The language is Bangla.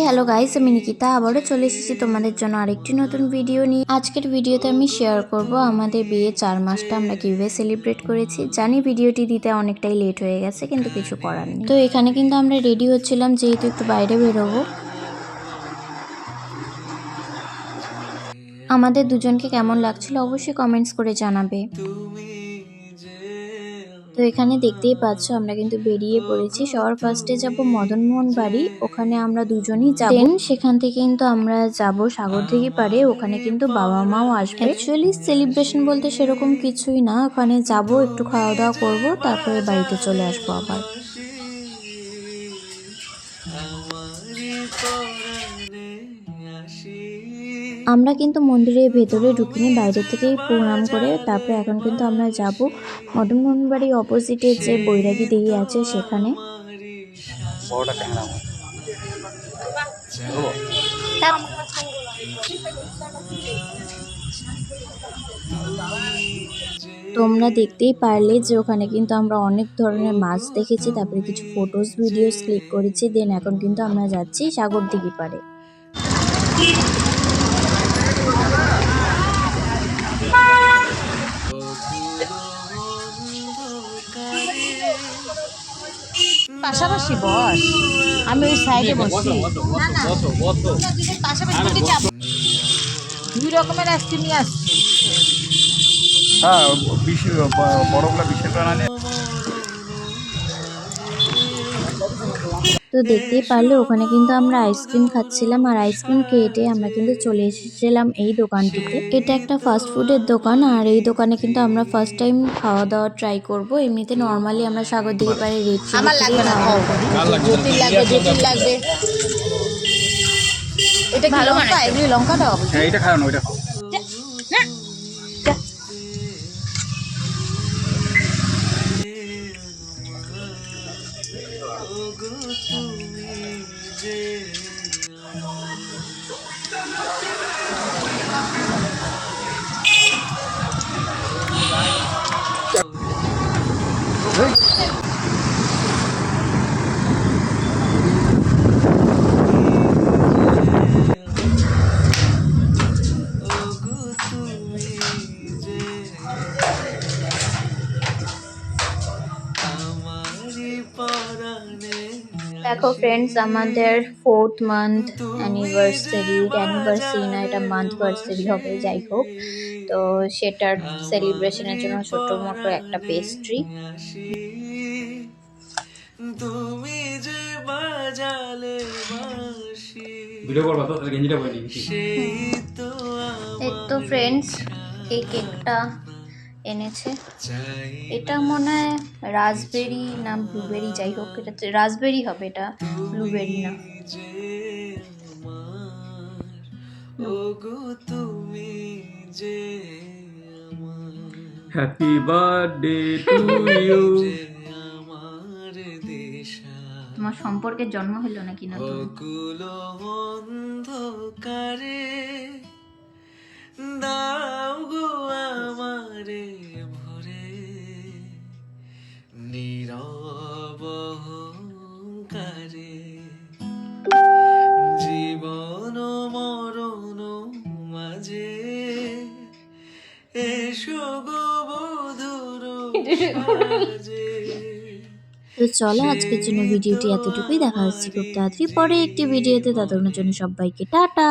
হ্যালো গাইস, আমি নিকিতা আবারও চলে এসেছি তোমাদের জন্য আরেকটি নতুন ভিডিও নিয়ে। আজকের ভিডিওতে আমি শেয়ার করব আমাদের বিয়ে 4 মাসটা আমরা কিভাবে সেলিব্রেট করেছি। জানি ভিডিওটি দিতে অনেকটাই লেট হয়ে গেছে, কিন্তু কিছু করার নেই। তো এখানে কিন্তু আমরা রেডি হচ্ছিলাম, যেহেতু একটু বাইরে বেরোবো। আমাদের দুজনকে কেমন লাগছিল অবশ্যই কমেন্টস করে জানাবে। তো এখানে দেখতেই পাচ্ছ আমরা কিন্তু বেরিয়ে পড়েছি। সবার ফার্স্টে যাব মদনমোহন বাড়ি, ওখানে আমরা দুজনই যাব। দেন সেখান থেকে কিন্তু আমরা যাব সাগরদিঘি পাড়ে, ওখানে কিন্তু বাবা মাও আসবে। অ্যাকচুয়ালি সেলিব্রেশন বলতে সেরকম কিছুই না, ওখানে যাব একটু খাওয়া দাওয়া করব, তারপরে বাড়িতে চলে আসবো আবার। আমরা কিন্তু মন্দিরের ভেতরে ঢুকিনি, বাইরে থেকেই প্রণাম করে তারপরে এখন কিন্তু আমরা যাব মদনমোহন বাড়ির অপোজিটে যে বৈরাগী দিঘি আছে সেখানে। তোমরা দেখতেই পারলে যে ওখানে কিন্তু আমরা অনেক ধরনের মাছ দেখেছি, তারপরে কিছু ফটোস ভিডিওস ক্লিক করেছি। দেন এখন কিন্তু আমরা যাচ্ছি সাগরদিঘি পাড়ে। পাশাপাশি বস, আমি ওই সাইডে বসি। দুই রকমের আইসক্রিম নিয়ে আসছি। হ্যাঁ, বড়গুলা 20 টাকা নিয়ে। তো দেখতেই পারলে ওখানে কিন্তু আমরা আইসক্রিম খাচ্ছিলাম, আর আইসক্রিম খেয়ে আমরা কিন্তু চলে এসেছিলাম এই দোকানটিতে। এটা একটা ফাস্ট ফুডের দোকান, আর এই দোকানে কিন্তু আমরা ফার্স্ট টাইম খাওয়া দাওয়া ট্রাই করব। এমনিতে নর্মালি আমরা সাগরদিঘি পাড়ে রেড চিলি থেকে খাওয়া দাওয়া করি। লাগবে। এটা কি লঙ্কা? এগুলি লঙ্কা দাও। হ্যাঁ, এটা খাও না, ওইটা খাও। দেখো ফ্রেন্ডস, আমাদের 4th মান্থ অ্যানিভার্সারি না, এটা মান্থ ভার্সারি হবে, যাই হোক। তো সেটার সেলিব্রেশনের জন্য ছোট মোটো একটা পেস্ট্রি। তুমি যে বাজালে বাঁশি ভিডিও করবা তো, তাহলে গেঞ্জিটা পরে নিবি। সেই তো এই তো ফ্রেন্ডস, এই কেকটা এনেছে, এটা মনে হয় রাসবেরি না ব্লুবেরি, যাই হোক এটা রাসবেরি হবে, এটা ব্লুবেরি না। যে আমার ওগো তুমি যে আমার হ্যাপি বার্থডে টু ইউ। আমার দিশা তোমার সম্পর্কের জন্ম হলো নাকি নতুন? অকুল অন্ধকারে দাও গো আমারে ভরে নীরব অহংকারে জীবন মরণ মাঝে এসো গো বধুর সাজে। তো চলো আজকের জন্য ভিডিওটি এতটুকুই, দেখা হচ্ছে খুব তাড়াতাড়ি পরে একটি ভিডিওতে। ততক্ষণের জন্য সবাইকে টাটা।